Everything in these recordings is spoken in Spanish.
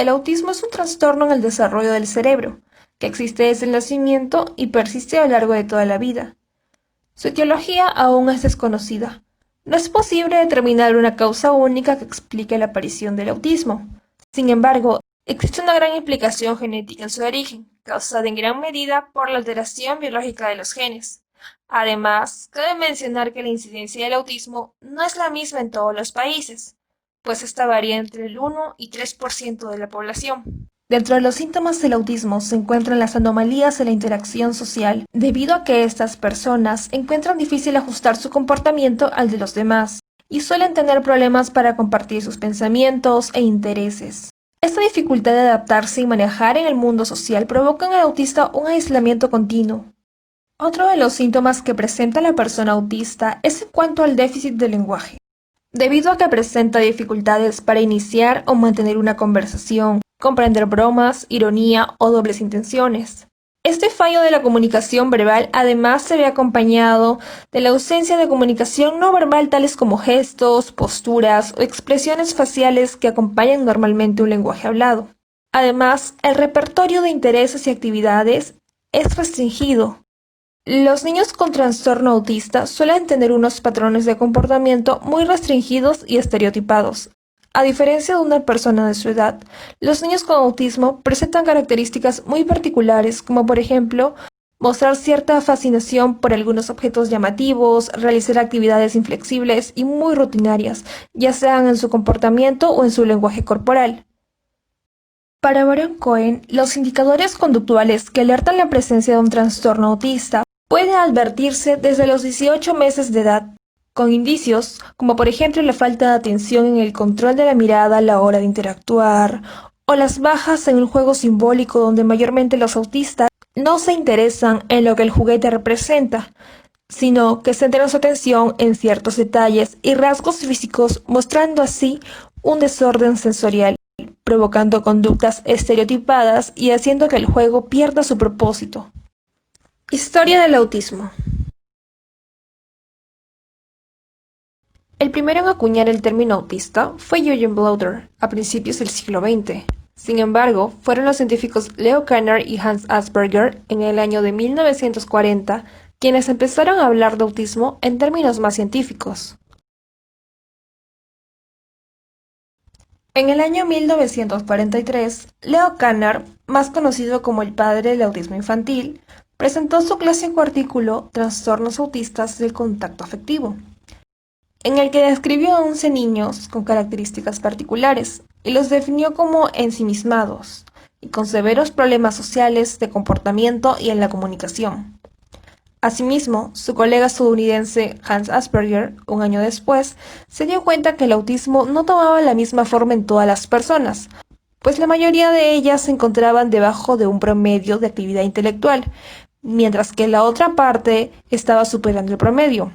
El autismo es un trastorno en el desarrollo del cerebro, que existe desde el nacimiento y persiste a lo largo de toda la vida. Su etiología aún es desconocida. No es posible determinar una causa única que explique la aparición del autismo. Sin embargo, existe una gran implicación genética en su origen, causada en gran medida por la alteración biológica de los genes. Además, cabe mencionar que la incidencia del autismo no es la misma en todos los países, pues esta varía entre el 1 y 3% de la población. Dentro de los síntomas del autismo se encuentran las anomalías en la interacción social, debido a que estas personas encuentran difícil ajustar su comportamiento al de los demás y suelen tener problemas para compartir sus pensamientos e intereses. Esta dificultad de adaptarse y manejar en el mundo social provoca en el autista un aislamiento continuo. Otro de los síntomas que presenta la persona autista es en cuanto al déficit de lenguaje. Debido a que presenta dificultades para iniciar o mantener una conversación, comprender bromas, ironía o dobles intenciones. Este fallo de la comunicación verbal además se ve acompañado de la ausencia de comunicación no verbal tales como gestos, posturas o expresiones faciales que acompañan normalmente un lenguaje hablado. Además, el repertorio de intereses y actividades es restringido. Los niños con trastorno autista suelen tener unos patrones de comportamiento muy restringidos y estereotipados. A diferencia de una persona de su edad, los niños con autismo presentan características muy particulares, como por ejemplo, mostrar cierta fascinación por algunos objetos llamativos, realizar actividades inflexibles y muy rutinarias, ya sean en su comportamiento o en su lenguaje corporal. Para Baron Cohen, los indicadores conductuales que alertan la presencia de un trastorno autista pueden advertirse desde los 18 meses de edad, con indicios como por ejemplo la falta de atención en el control de la mirada a la hora de interactuar, o las bajas en el juego simbólico donde mayormente los autistas no se interesan en lo que el juguete representa, sino que centran su atención en ciertos detalles y rasgos físicos, mostrando así un desorden sensorial, provocando conductas estereotipadas y haciendo que el juego pierda su propósito. Historia del autismo. El primero en acuñar el término autista fue Eugen Bleuler a principios del siglo XX. Sin embargo, fueron los científicos Leo Kanner y Hans Asperger en el año de 1940 quienes empezaron a hablar de autismo en términos más científicos. En el año 1943, Leo Kanner, más conocido como el padre del autismo infantil, presentó su clásico artículo Trastornos autistas del contacto afectivo, en el que describió a 11 niños con características particulares y los definió como ensimismados y con severos problemas sociales de comportamiento y en la comunicación. Asimismo, su colega estadounidense Hans Asperger, un año después, se dio cuenta que el autismo no tomaba la misma forma en todas las personas, pues la mayoría de ellas se encontraban debajo de un promedio de actividad intelectual, mientras que la otra parte estaba superando el promedio.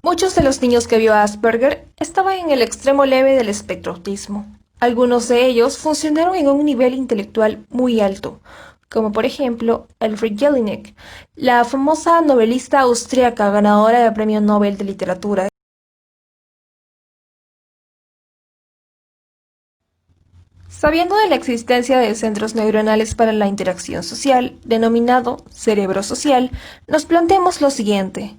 Muchos de los niños que vio Asperger estaban en el extremo leve del espectro autismo. Algunos de ellos funcionaron en un nivel intelectual muy alto, como por ejemplo Elfriede Jelinek, la famosa novelista austríaca ganadora del Premio Nobel de Literatura. Sabiendo de la existencia de centros neuronales para la interacción social, denominado cerebro social, nos planteamos lo siguiente.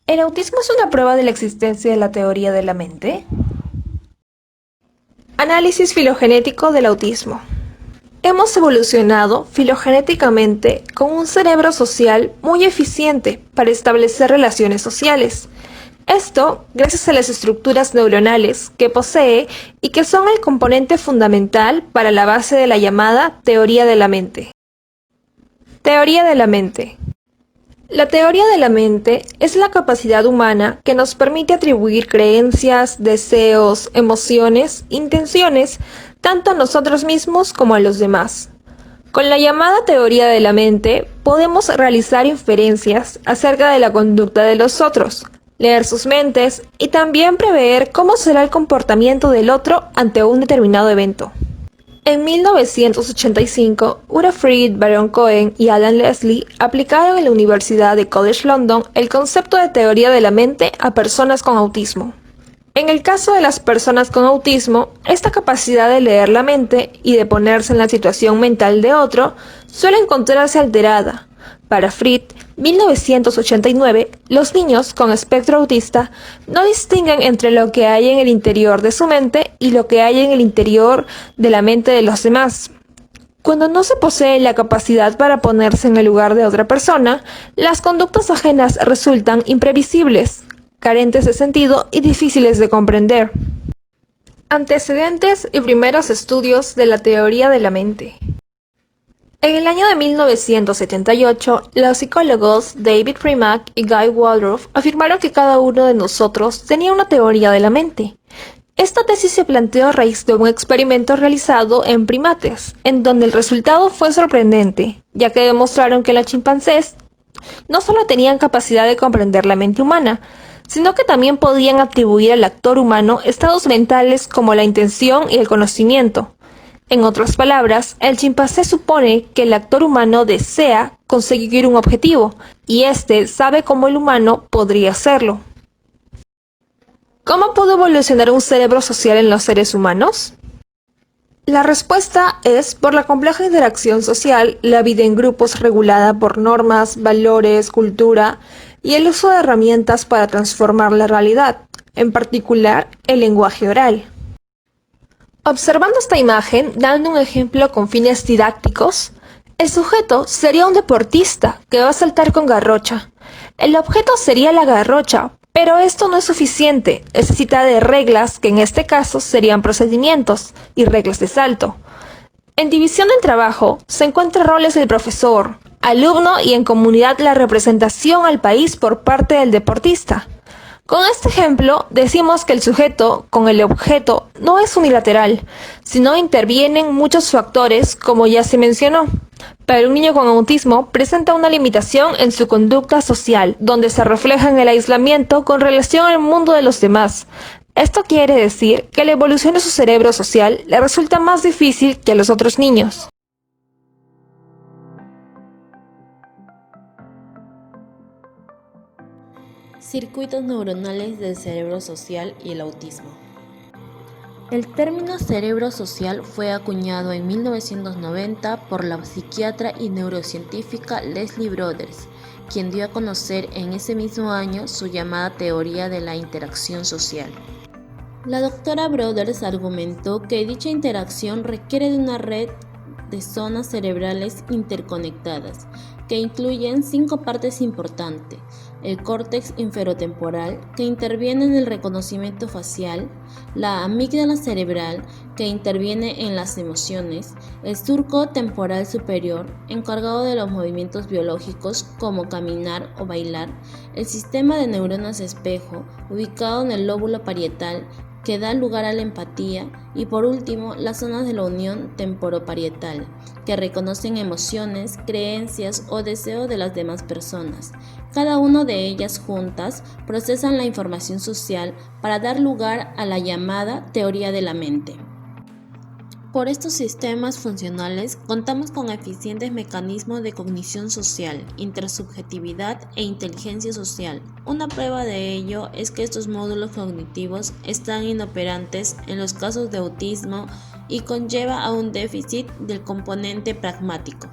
¿El autismo es una prueba de la existencia de la teoría de la mente? Análisis filogenético del autismo. Hemos evolucionado filogenéticamente con un cerebro social muy eficiente para establecer relaciones sociales. Esto gracias a las estructuras neuronales que posee y que son el componente fundamental para la base de la llamada teoría de la mente. Teoría de la mente. La teoría de la mente es la capacidad humana que nos permite atribuir creencias, deseos, emociones, intenciones, tanto a nosotros mismos como a los demás. Con la llamada teoría de la mente, podemos realizar inferencias acerca de la conducta de los otros, leer sus mentes y también prever cómo será el comportamiento del otro ante un determinado evento. En 1985, Fried, Baron Cohen y Alan Leslie aplicaron en la Universidad de College London el concepto de teoría de la mente a personas con autismo. En el caso de las personas con autismo, esta capacidad de leer la mente y de ponerse en la situación mental de otro suele encontrarse alterada. Para Fried, 1989, los niños con espectro autista no distinguen entre lo que hay en el interior de su mente y lo que hay en el interior de la mente de los demás. Cuando no se posee la capacidad para ponerse en el lugar de otra persona, las conductas ajenas resultan imprevisibles, carentes de sentido y difíciles de comprender. Antecedentes y primeros estudios de la teoría de la mente. En el año de 1978, los psicólogos David Primack y Guy Waldorf afirmaron que cada uno de nosotros tenía una teoría de la mente. Esta tesis se planteó a raíz de un experimento realizado en primates, en donde el resultado fue sorprendente, ya que demostraron que los chimpancés no solo tenían capacidad de comprender la mente humana, sino que también podían atribuir al actor humano estados mentales como la intención y el conocimiento. En otras palabras, el chimpancé supone que el actor humano desea conseguir un objetivo, y éste sabe cómo el humano podría hacerlo. ¿Cómo pudo evolucionar un cerebro social en los seres humanos? La respuesta es por la compleja interacción social, la vida en grupos regulada por normas, valores, cultura y el uso de herramientas para transformar la realidad, en particular el lenguaje oral. Observando esta imagen, dando un ejemplo con fines didácticos, el sujeto sería un deportista que va a saltar con garrocha. El objeto sería la garrocha, pero esto no es suficiente, necesita de reglas que en este caso serían procedimientos y reglas de salto. En división del trabajo se encuentran roles del profesor, alumno y en comunidad la representación al país por parte del deportista. Con este ejemplo decimos que el sujeto con el objeto no es unilateral, sino intervienen muchos factores como ya se mencionó. Pero un niño con autismo presenta una limitación en su conducta social, donde se refleja en el aislamiento con relación al mundo de los demás. Esto quiere decir que la evolución de su cerebro social le resulta más difícil que a los otros niños. Circuitos neuronales del cerebro social y el autismo. El término cerebro social fue acuñado en 1990 por la psiquiatra y neurocientífica Leslie Broders, quien dio a conocer en ese mismo año su llamada teoría de la interacción social. La doctora Broders argumentó que dicha interacción requiere de una red de zonas cerebrales interconectadas, que incluyen 5 partes importantes: el córtex inferotemporal, que interviene en el reconocimiento facial; la amígdala cerebral, que interviene en las emociones; el surco temporal superior, encargado de los movimientos biológicos como caminar o bailar; el sistema de neuronas espejo, ubicado en el lóbulo parietal, que da lugar a la empatía; y por último, las zonas de la unión temporoparietal, que reconocen emociones, creencias o deseos de las demás personas. Cada una de ellas juntas procesan la información social para dar lugar a la llamada teoría de la mente. Por estos sistemas funcionales contamos con eficientes mecanismos de cognición social, intersubjetividad e inteligencia social. Una prueba de ello es que estos módulos cognitivos están inoperantes en los casos de autismo y conlleva a un déficit del componente pragmático.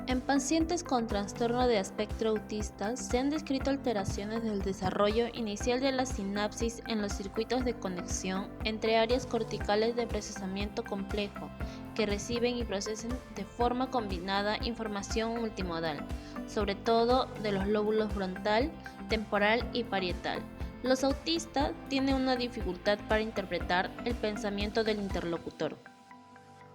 En pacientes con trastorno de espectro autista se han descrito alteraciones del desarrollo inicial de la sinapsis en los circuitos de conexión entre áreas corticales de procesamiento complejo, que reciben y procesan de forma combinada información multimodal, sobre todo de los lóbulos frontal, temporal y parietal. Los autistas tienen una dificultad para interpretar el pensamiento del interlocutor.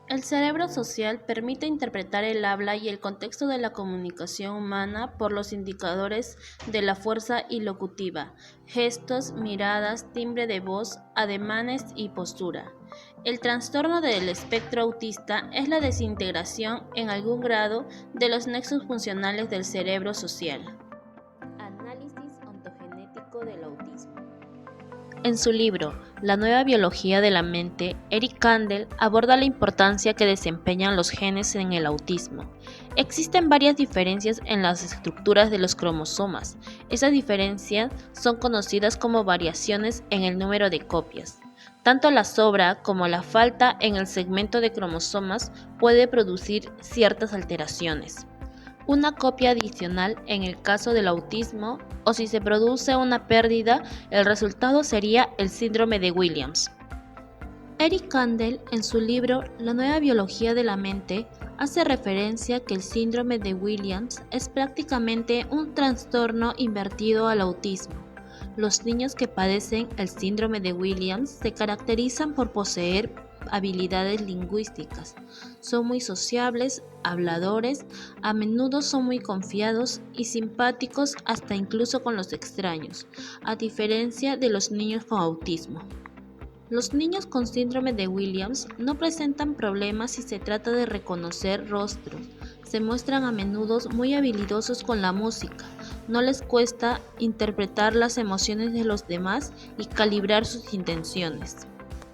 El cerebro social permite interpretar el habla y el contexto de la comunicación humana por los indicadores de la fuerza ilocutiva, gestos, miradas, timbre de voz, ademanes y postura. El trastorno del espectro autista es la desintegración en algún grado de los nexos funcionales del cerebro social. Análisis ontogenético del autismo. En su libro La nueva biología de la mente, Eric Kandel aborda la importancia que desempeñan los genes en el autismo. Existen varias diferencias en las estructuras de los cromosomas. Esas diferencias son conocidas como variaciones en el número de copias. Tanto la sobra como la falta en el segmento de cromosomas puede producir ciertas alteraciones. Una copia adicional en el caso del autismo, o si se produce una pérdida, el resultado sería el síndrome de Williams. Eric Kandel, en su libro La nueva biología de la mente, hace referencia que el síndrome de Williams es prácticamente un trastorno invertido al autismo. Los niños que padecen el síndrome de Williams se caracterizan por poseer habilidades lingüísticas. Son muy sociables, habladores, a menudo son muy confiados y simpáticos hasta incluso con los extraños, a diferencia de los niños con autismo. Los niños con síndrome de Williams no presentan problemas si se trata de reconocer rostros. Se muestran a menudo muy habilidosos con la música. No les cuesta interpretar las emociones de los demás y calibrar sus intenciones.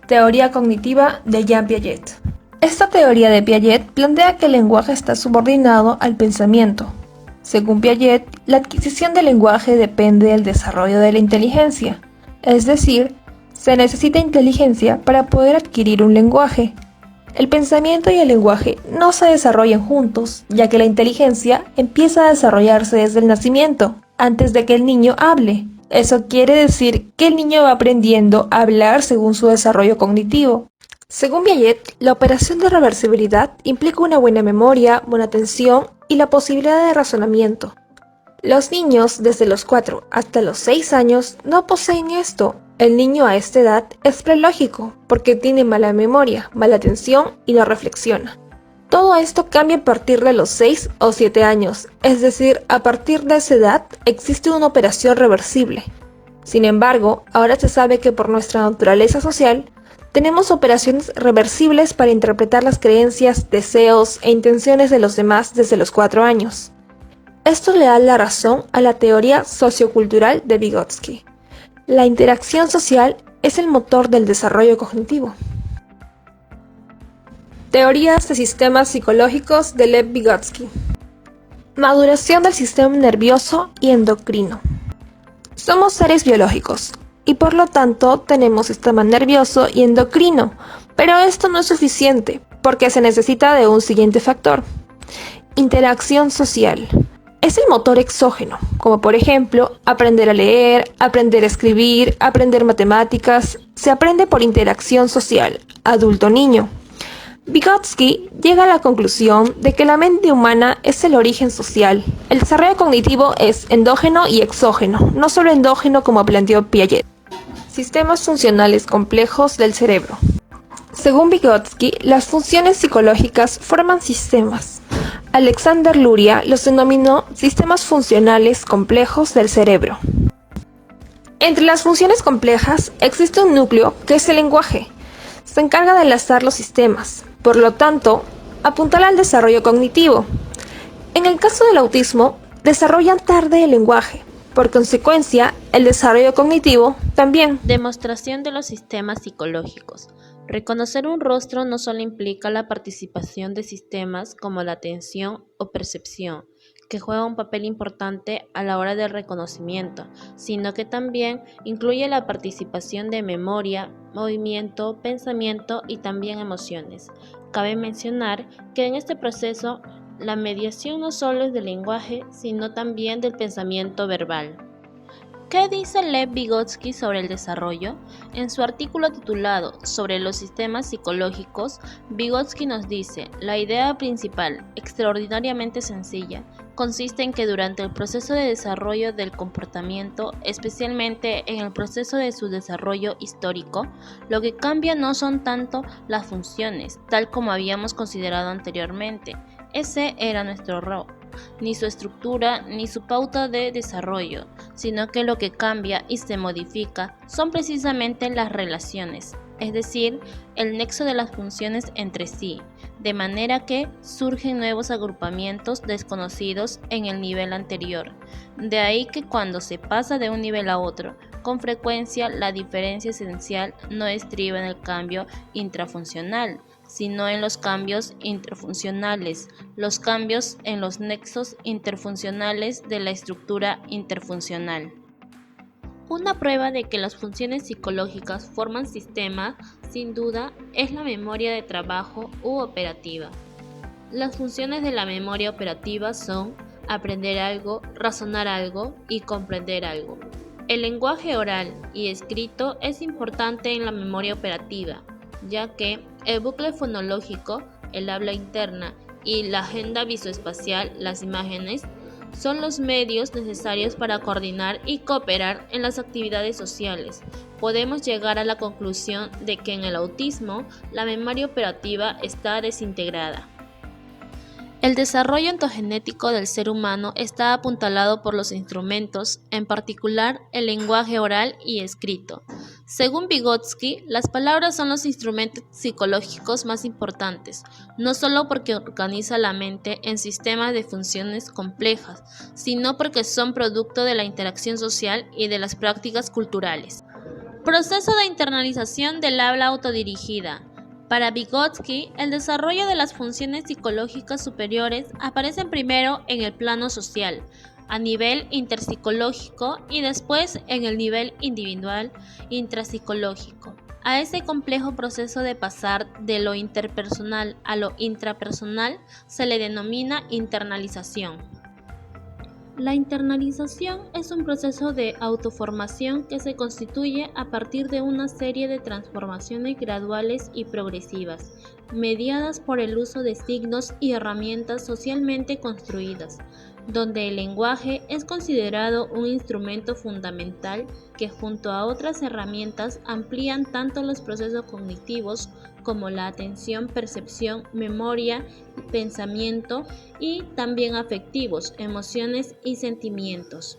Teoría cognitiva de Jean Piaget. Esta teoría de Piaget plantea que el lenguaje está subordinado al pensamiento. Según Piaget, la adquisición del lenguaje depende del desarrollo de la inteligencia, es decir, se necesita inteligencia para poder adquirir un lenguaje. El pensamiento y el lenguaje no se desarrollan juntos, ya que la inteligencia empieza a desarrollarse desde el nacimiento, antes de que el niño hable. Eso quiere decir que el niño va aprendiendo a hablar según su desarrollo cognitivo. Según Piaget, la operación de reversibilidad implica una buena memoria, buena atención y la posibilidad de razonamiento. Los niños desde los 4 hasta los 6 años no poseen esto. El niño a esta edad es prelógico porque tiene mala memoria, mala atención y no reflexiona. Todo esto cambia a partir de los 6 o 7 años, es decir, a partir de esa edad existe una operación reversible. Sin embargo, ahora se sabe que por nuestra naturaleza social, tenemos operaciones reversibles para interpretar las creencias, deseos e intenciones de los demás desde los 4 años. Esto le da la razón a la teoría sociocultural de Vygotsky. La interacción social es el motor del desarrollo cognitivo. Teorías de sistemas psicológicos de Lev Vygotsky. Maduración del sistema nervioso y endocrino. Somos seres biológicos y por lo tanto tenemos sistema nervioso y endocrino, pero esto no es suficiente porque se necesita de un siguiente factor: interacción social. Es el motor exógeno, como por ejemplo aprender a leer, aprender a escribir, aprender matemáticas. Se aprende por interacción social, adulto-niño. Vygotsky llega a la conclusión de que la mente humana es el origen social. El desarrollo cognitivo es endógeno y exógeno, no solo endógeno como planteó Piaget. Sistemas funcionales complejos del cerebro. Según Vygotsky, las funciones psicológicas forman sistemas. Alexander Luria los denominó sistemas funcionales complejos del cerebro. Entre las funciones complejas existe un núcleo que es el lenguaje. Se encarga de enlazar los sistemas, por lo tanto, apuntar al desarrollo cognitivo. En el caso del autismo, desarrollan tarde el lenguaje. Por consecuencia, el desarrollo cognitivo también. Demostración de los sistemas psicológicos. Reconocer un rostro no solo implica la participación de sistemas como la atención o percepción, que juega un papel importante a la hora del reconocimiento, sino que también incluye la participación de memoria, movimiento, pensamiento y también emociones. Cabe mencionar que en este proceso la mediación no solo es del lenguaje, sino también del pensamiento verbal. ¿Qué dice Lev Vygotsky sobre el desarrollo? En su artículo titulado Sobre los sistemas psicológicos, Vygotsky nos dice: la idea principal, extraordinariamente sencilla, consiste en que durante el proceso de desarrollo del comportamiento, especialmente en el proceso de su desarrollo histórico, lo que cambia no son tanto las funciones, tal como habíamos considerado anteriormente. Ese era nuestro rol, ni su estructura ni su pauta de desarrollo, sino que lo que cambia y se modifica son precisamente las relaciones, es decir, el nexo de las funciones entre sí, de manera que surgen nuevos agrupamientos desconocidos en el nivel anterior. De ahí que cuando se pasa de un nivel a otro, con frecuencia la diferencia esencial no estriba en el cambio intrafuncional, sino en los cambios interfuncionales, los cambios en los nexos interfuncionales de la estructura interfuncional. Una prueba de que las funciones psicológicas forman sistema, sin duda, es la memoria de trabajo u operativa. Las funciones de la memoria operativa son aprender algo, razonar algo y comprender algo. El lenguaje oral y escrito es importante en la memoria operativa, ya que el bucle fonológico, el habla interna y la agenda visoespacial, las imágenes, son los medios necesarios para coordinar y cooperar en las actividades sociales. Podemos llegar a la conclusión de que en el autismo la memoria operativa está desintegrada. El desarrollo ontogenético del ser humano está apuntalado por los instrumentos, en particular el lenguaje oral y escrito. Según Vygotsky, las palabras son los instrumentos psicológicos más importantes, no solo porque organiza la mente en sistemas de funciones complejas, sino porque son producto de la interacción social y de las prácticas culturales. Proceso de internalización del habla autodirigida. Para Vygotsky, el desarrollo de las funciones psicológicas superiores aparecen primero en el plano social, a nivel interpsicológico y después en el nivel individual intrapsicológico. A ese complejo proceso de pasar de lo interpersonal a lo intrapersonal se le denomina internalización. La internalización es un proceso de autoformación que se constituye a partir de una serie de transformaciones graduales y progresivas, mediadas por el uso de signos y herramientas socialmente construidas, donde el lenguaje es considerado un instrumento fundamental que junto a otras herramientas amplían tanto los procesos cognitivos como la atención, percepción, memoria, pensamiento y también afectivos, emociones y sentimientos.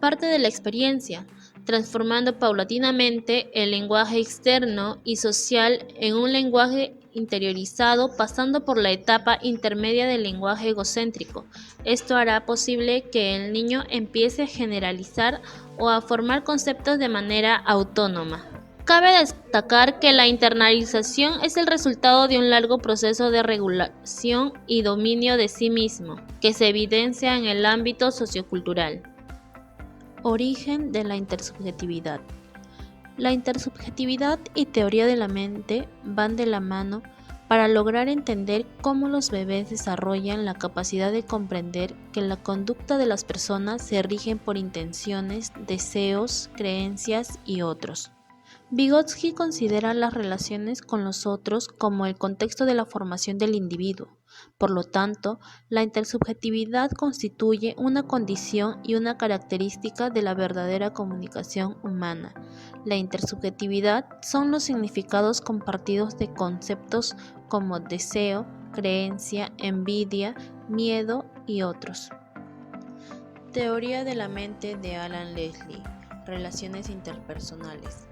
Parte de la experiencia, transformando paulatinamente el lenguaje externo y social en un lenguaje interiorizado, pasando por la etapa intermedia del lenguaje egocéntrico. Esto hará posible que el niño empiece a generalizar o a formar conceptos de manera autónoma. Cabe destacar que la internalización es el resultado de un largo proceso de regulación y dominio de sí mismo, que se evidencia en el ámbito sociocultural. Origen de la intersubjetividad. La intersubjetividad y teoría de la mente van de la mano para lograr entender cómo los bebés desarrollan la capacidad de comprender que la conducta de las personas se rigen por intenciones, deseos, creencias y otros. Vygotsky considera las relaciones con los otros como el contexto de la formación del individuo. Por lo tanto, la intersubjetividad constituye una condición y una característica de la verdadera comunicación humana. La intersubjetividad son los significados compartidos de conceptos como deseo, creencia, envidia, miedo y otros. Teoría de la mente de Alan Leslie. Relaciones interpersonales.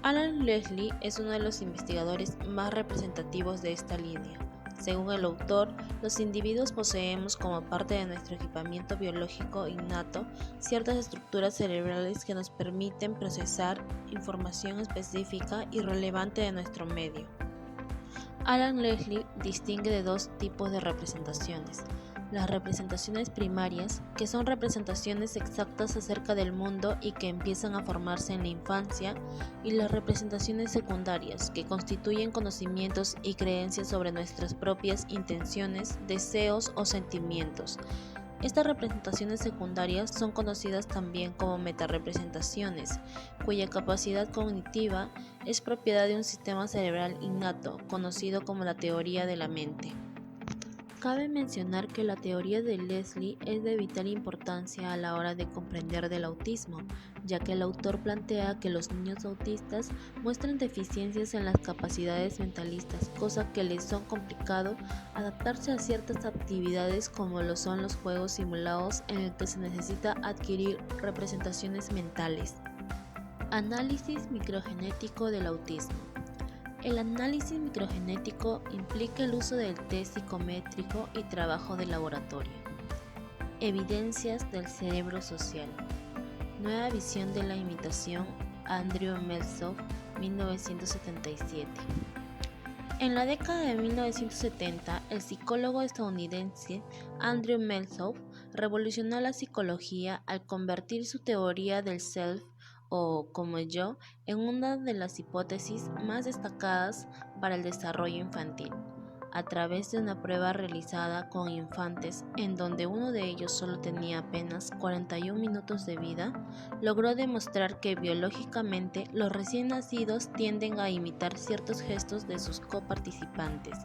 Alan Leslie es uno de los investigadores más representativos de esta línea. Según el autor, los individuos poseemos como parte de nuestro equipamiento biológico innato ciertas estructuras cerebrales que nos permiten procesar información específica y relevante de nuestro medio. Alan Leslie distingue de dos tipos de representaciones. Las representaciones primarias, que son representaciones exactas acerca del mundo y que empiezan a formarse en la infancia, y las representaciones secundarias, que constituyen conocimientos y creencias sobre nuestras propias intenciones, deseos o sentimientos. Estas representaciones secundarias son conocidas también como metarepresentaciones, cuya capacidad cognitiva es propiedad de un sistema cerebral innato, conocido como la teoría de la mente. Cabe mencionar que la teoría de Leslie es de vital importancia a la hora de comprender del autismo, ya que el autor plantea que los niños autistas muestran deficiencias en las capacidades mentalistas, cosa que les son complicado adaptarse a ciertas actividades como lo son los juegos simulados en el que se necesita adquirir representaciones mentales. Análisis microgenético del autismo. El análisis microgenético implica el uso del test psicométrico y trabajo de laboratorio. Evidencias del cerebro social. Nueva visión de la imitación, Andrew Meltzoff, 1977. En la década de 1970, el psicólogo estadounidense Andrew Meltzoff revolucionó la psicología al convertir su teoría del self o como yo en una de las hipótesis más destacadas para el desarrollo infantil. A través de una prueba realizada con infantes en donde uno de ellos solo tenía apenas 41 minutos de vida, logró demostrar que biológicamente los recién nacidos tienden a imitar ciertos gestos de sus coparticipantes.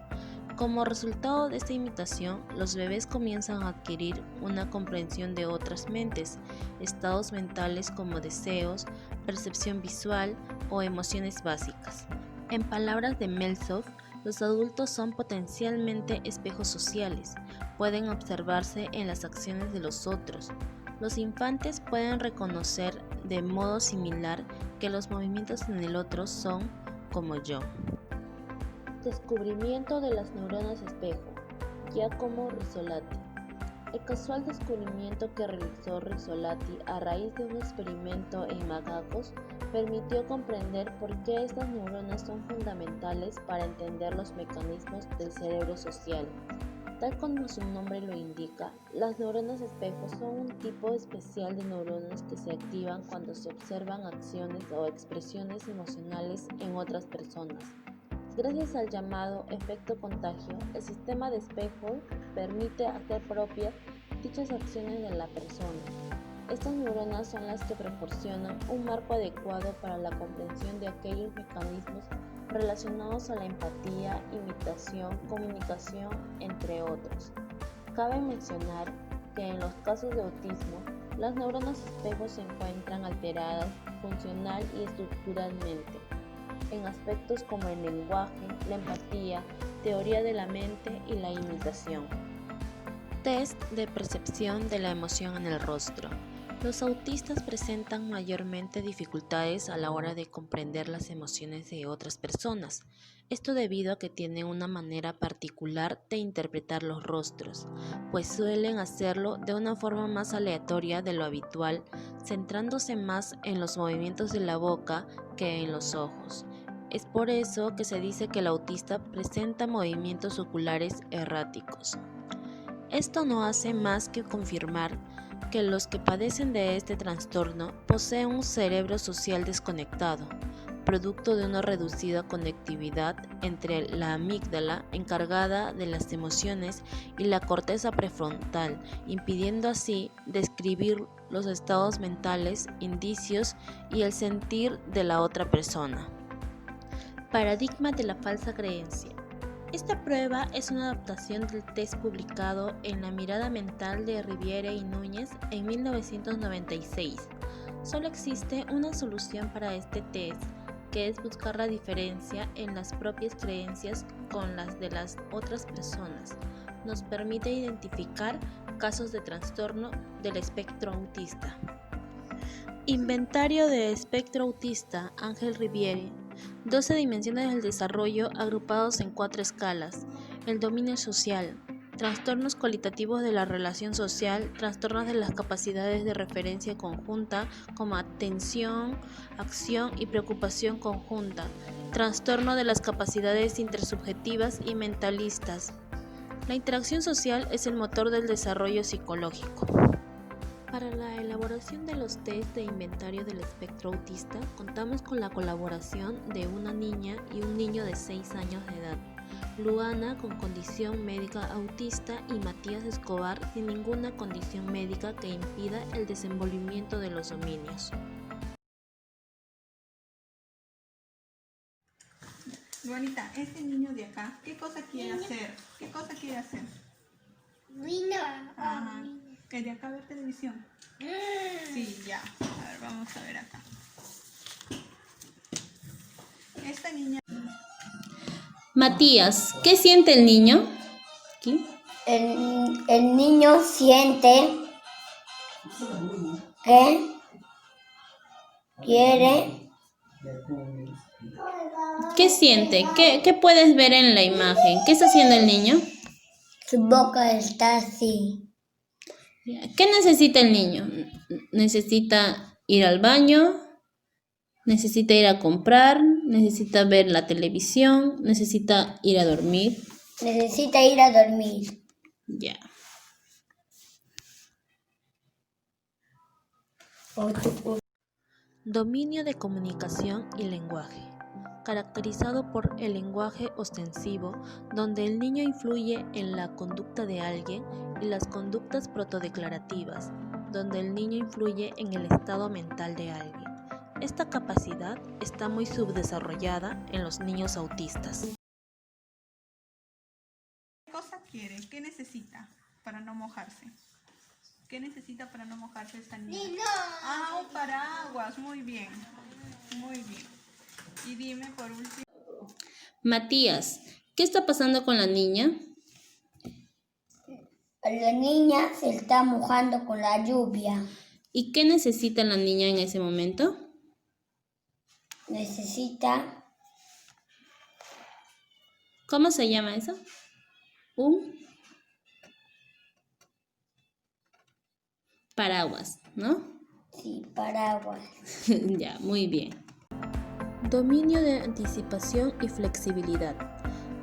Como resultado de esta imitación, los bebés comienzan a adquirir una comprensión de otras mentes, estados mentales como deseos, percepción visual o emociones básicas. En palabras de Meltzoff, los adultos son potencialmente espejos sociales, pueden observarse en las acciones de los otros. Los infantes pueden reconocer de modo similar que los movimientos en el otro son como yo. Descubrimiento de las neuronas espejo, Giacomo Rizzolatti. El casual descubrimiento que realizó Rizzolatti a raíz de un experimento en macacos permitió comprender por qué estas neuronas son fundamentales para entender los mecanismos del cerebro social. Tal como su nombre lo indica, las neuronas espejo son un tipo especial de neuronas que se activan cuando se observan acciones o expresiones emocionales en otras personas. Gracias al llamado efecto contagio, el sistema de espejo permite hacer propias dichas acciones de la persona. Estas neuronas son las que proporcionan un marco adecuado para la comprensión de aquellos mecanismos relacionados a la empatía, imitación, comunicación, entre otros. Cabe mencionar que en los casos de autismo, las neuronas espejo se encuentran alteradas funcional y estructuralmente en aspectos como el lenguaje, la empatía, teoría de la mente y la imitación. Test de percepción de la emoción en el rostro. Los autistas presentan mayormente dificultades a la hora de comprender las emociones de otras personas. Esto debido a que tienen una manera particular de interpretar los rostros, pues suelen hacerlo de una forma más aleatoria de lo habitual, centrándose más en los movimientos de la boca que en los ojos. Es por eso que se dice que el autista presenta movimientos oculares erráticos. Esto no hace más que confirmar que los que padecen de este trastorno poseen un cerebro social desconectado, producto de una reducida conectividad entre la amígdala, encargada de las emociones, y la corteza prefrontal, impidiendo así describir los estados mentales, indicios y el sentir de la otra persona. Paradigma de la falsa creencia. Esta prueba es una adaptación del test publicado en La mirada mental de Riviere y Núñez en 1996. Solo existe una solución para este test, que es buscar la diferencia en las propias creencias con las de las otras personas. Nos permite identificar casos de trastorno del espectro autista. Inventario de espectro autista, Ángel Riviere. 12 dimensiones del desarrollo agrupados en 4 escalas. El dominio social, trastornos cualitativos de la relación social, trastornos de las capacidades de referencia conjunta como atención, acción y preocupación conjunta, trastorno de las capacidades intersubjetivas y mentalistas. La interacción social es el motor del desarrollo psicológico. Para la elaboración de los test de inventario del espectro autista, contamos con la colaboración de una niña y un niño de 6 años de edad, Luana con condición médica autista y Matías Escobar sin ninguna condición médica que impida el desenvolvimiento de los dominios. Luanita, este niño de acá, ¿qué cosa quiere hacer? ¿Qué cosa quiere hacer? Vino. Ajá. ¿El de acá ver televisión? Sí, ya. A ver, vamos a ver acá. Esta niña... Matías, ¿qué siente el niño? ¿Aquí? El niño siente que quiere. ¿Qué siente? ¿Qué puedes ver en la imagen? ¿Qué está haciendo el niño? Su boca está así. ¿Qué necesita el niño? ¿Necesita ir al baño? ¿Necesita ir a comprar? necesita ver la televisión, necesita ir a dormir. Necesita ir a dormir. Ya. Dominio de comunicación y lenguaje. Caracterizado por el lenguaje ostensivo, donde el niño influye en la conducta de alguien, y las conductas protodeclarativas, donde el niño influye en el estado mental de alguien. Esta capacidad está muy subdesarrollada en los niños autistas. ¿Qué cosa quiere? ¿Qué necesita para no mojarse? ¿Qué necesita para no mojarse esta niña? Ah, un paraguas. Muy bien. Muy bien. Y dime por último. Matías, ¿qué está pasando con la niña? La niña se está mojando con la lluvia. ¿Y qué necesita la niña en ese momento? Necesita ¿Cómo se llama eso? Un paraguas, ¿no? sí, paraguas. Ya, muy bien. Dominio de anticipación y flexibilidad.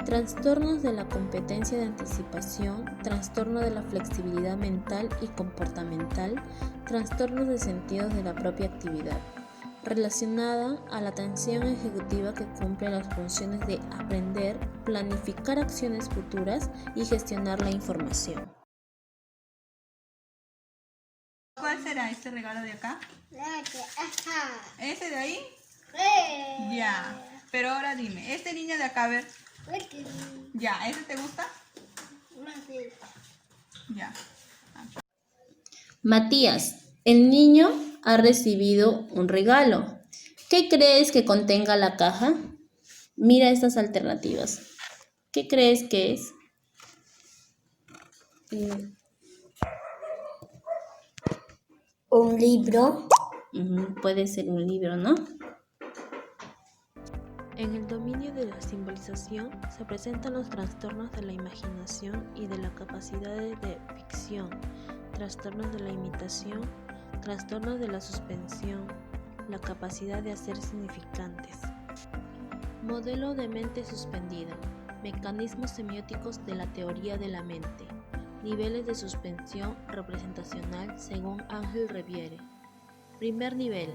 Trastornos de la competencia de anticipación, trastorno de la flexibilidad mental y comportamental, trastornos de sentidos de la propia actividad, relacionada a la atención ejecutiva que cumple las funciones de aprender, planificar acciones futuras y gestionar la información. ¿Cuál será este regalo de acá? ¿Ese de ahí? Ya. Pero ahora dime, este niño de acá, a ver. Ya, ¿ese te gusta? Ya. Matías, el niño ha recibido un regalo. ¿Qué crees que contenga la caja? Mira estas alternativas. ¿Qué crees que es? Un libro. Puede ser un libro, ¿no? En el dominio de la simbolización se presentan los trastornos de la imaginación y de la capacidad de ficción, trastornos de la imitación, trastornos de la suspensión, la capacidad de hacer significantes. Modelo de mente suspendida, mecanismos semióticos de la teoría de la mente, niveles de suspensión representacional según Ángel Reviere. Primer nivel,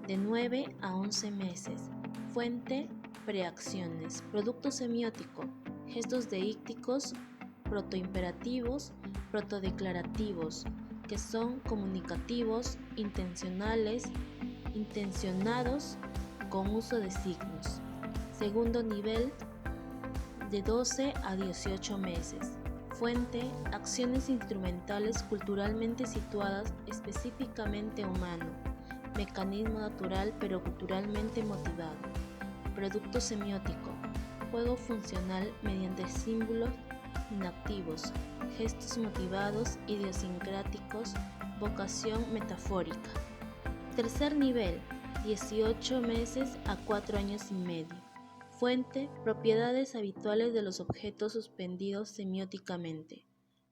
de 9 a 11 meses. Fuente, preacciones. Producto semiótico, gestos deícticos, protoimperativos, protodeclarativos, que son comunicativos, intencionales, intencionados, con uso de signos. Segundo nivel, de 12 a 18 meses. Fuente, acciones instrumentales culturalmente situadas, específicamente humano. Mecanismo natural pero culturalmente motivado. Producto semiótico, juego funcional mediante símbolos inactivos, gestos motivados, idiosincráticos, vocación metafórica. Tercer nivel, 18 meses a 4 años y medio. Fuente, propiedades habituales de los objetos suspendidos semióticamente.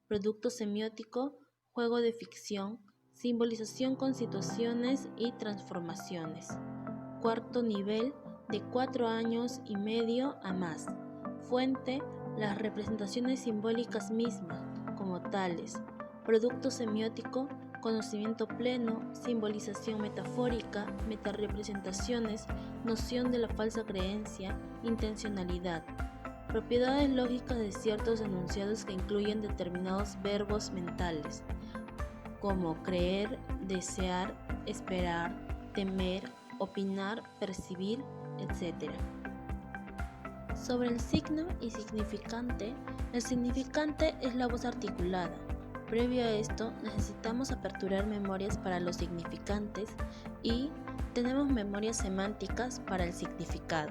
Producto semiótico, juego de ficción, simbolización con situaciones y transformaciones. Cuarto nivel, de 4 años y medio a más. Fuente, las representaciones simbólicas mismas, como tales. Producto semiótico, conocimiento pleno, simbolización metafórica, metarepresentaciones, noción de la falsa creencia, intencionalidad. Propiedades lógicas de ciertos enunciados que incluyen determinados verbos mentales, como creer, desear, esperar, temer, opinar, percibir, etc. Sobre el signo y significante, el significante es la voz articulada. Previo a esto, necesitamos aperturar memorias para los significantes y tenemos memorias semánticas para el significado.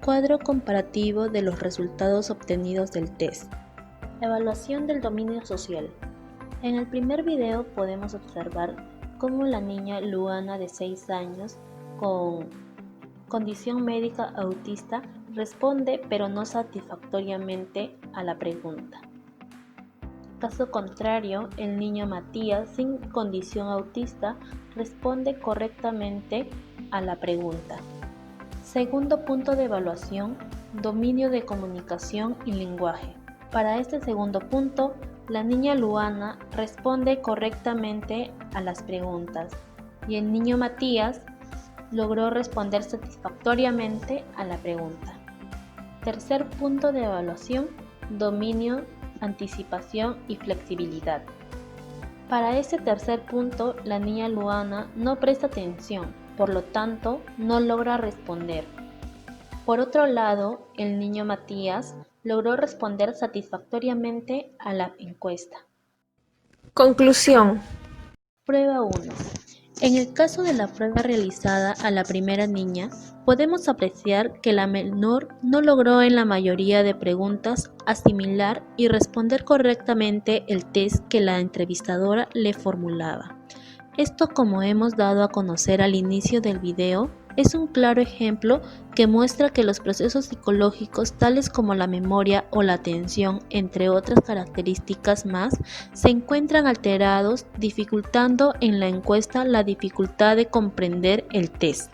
Cuadro comparativo de los resultados obtenidos del test. Evaluación del dominio social. En el primer video podemos observar cómo la niña Luana de 6 años con condición médica autista responde pero no satisfactoriamente a la pregunta. caso contrario, el niño Matías, sin condición autista, responde correctamente a la pregunta. Segundo punto de evaluación, dominio de comunicación y lenguaje. Para este segundo punto, la niña Luana responde correctamente a las preguntas y el niño Matías logró responder satisfactoriamente a la pregunta. Tercer punto de evaluación, dominio, anticipación y flexibilidad. Para este tercer punto, la niña Luana no presta atención, por lo tanto, no logra responder. Por otro lado, el niño Matías logró responder satisfactoriamente a la encuesta. Conclusión. Prueba 1. En el caso de la prueba realizada a la primera niña, podemos apreciar que la menor no logró en la mayoría de preguntas asimilar y responder correctamente el test que la entrevistadora le formulaba. Esto, como hemos dado a conocer al inicio del video, es un claro ejemplo que muestra que los procesos psicológicos tales como la memoria o la atención, entre otras características más, se encuentran alterados, dificultando en la encuesta la dificultad de comprender el test.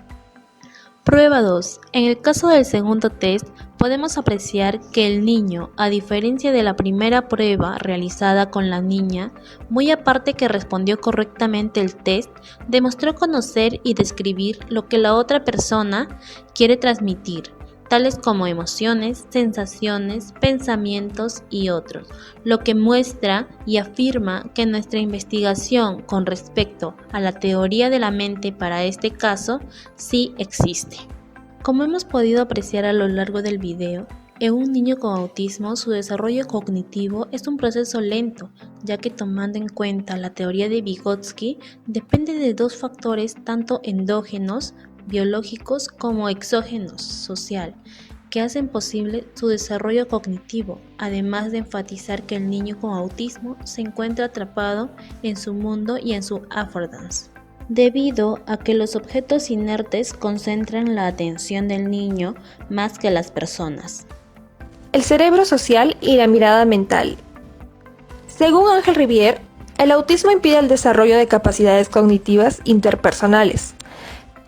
Prueba 2. En el caso del segundo test, podemos apreciar que el niño, a diferencia de la primera prueba realizada con la niña, muy aparte que respondió correctamente el test, demostró conocer y describir lo que la otra persona quiere transmitir, tales como emociones, sensaciones, pensamientos y otros, lo que muestra y afirma que nuestra investigación con respecto a la teoría de la mente para este caso sí existe. Como hemos podido apreciar a lo largo del video, en un niño con autismo su desarrollo cognitivo es un proceso lento, ya que tomando en cuenta la teoría de Vygotsky, depende de dos factores tanto endógenos, biológicos como exógenos, social, que hacen posible su desarrollo cognitivo, además de enfatizar que el niño con autismo se encuentra atrapado en su mundo y en su affordance, debido a que los objetos inertes concentran la atención del niño más que las personas. El cerebro social y la mirada mental. Según Ángel Rivière, el autismo impide el desarrollo de capacidades cognitivas interpersonales.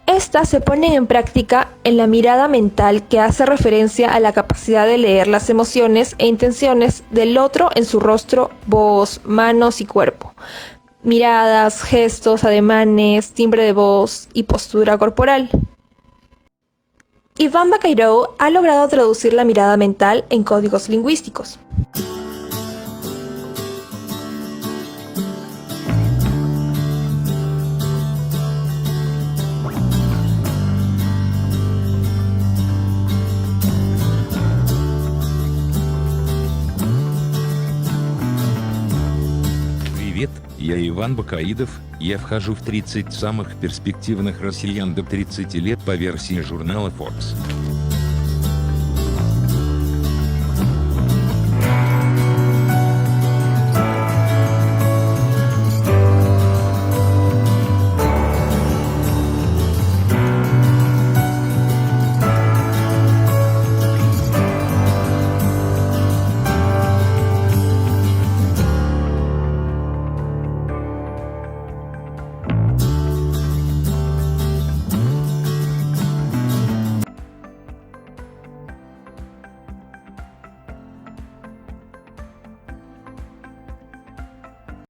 Estas se ponen en práctica en la mirada mental, que hace referencia a la capacidad de leer las emociones e intenciones del otro en su rostro, voz, manos y cuerpo. Miradas, gestos, ademanes, timbre de voz y postura corporal. Iván Bacaireau ha logrado traducir la mirada mental en códigos lingüísticos. Привет, я Иван Бакаидов, я вхожу в 30 самых перспективных россиян до 30 лет по версии журнала Forbes.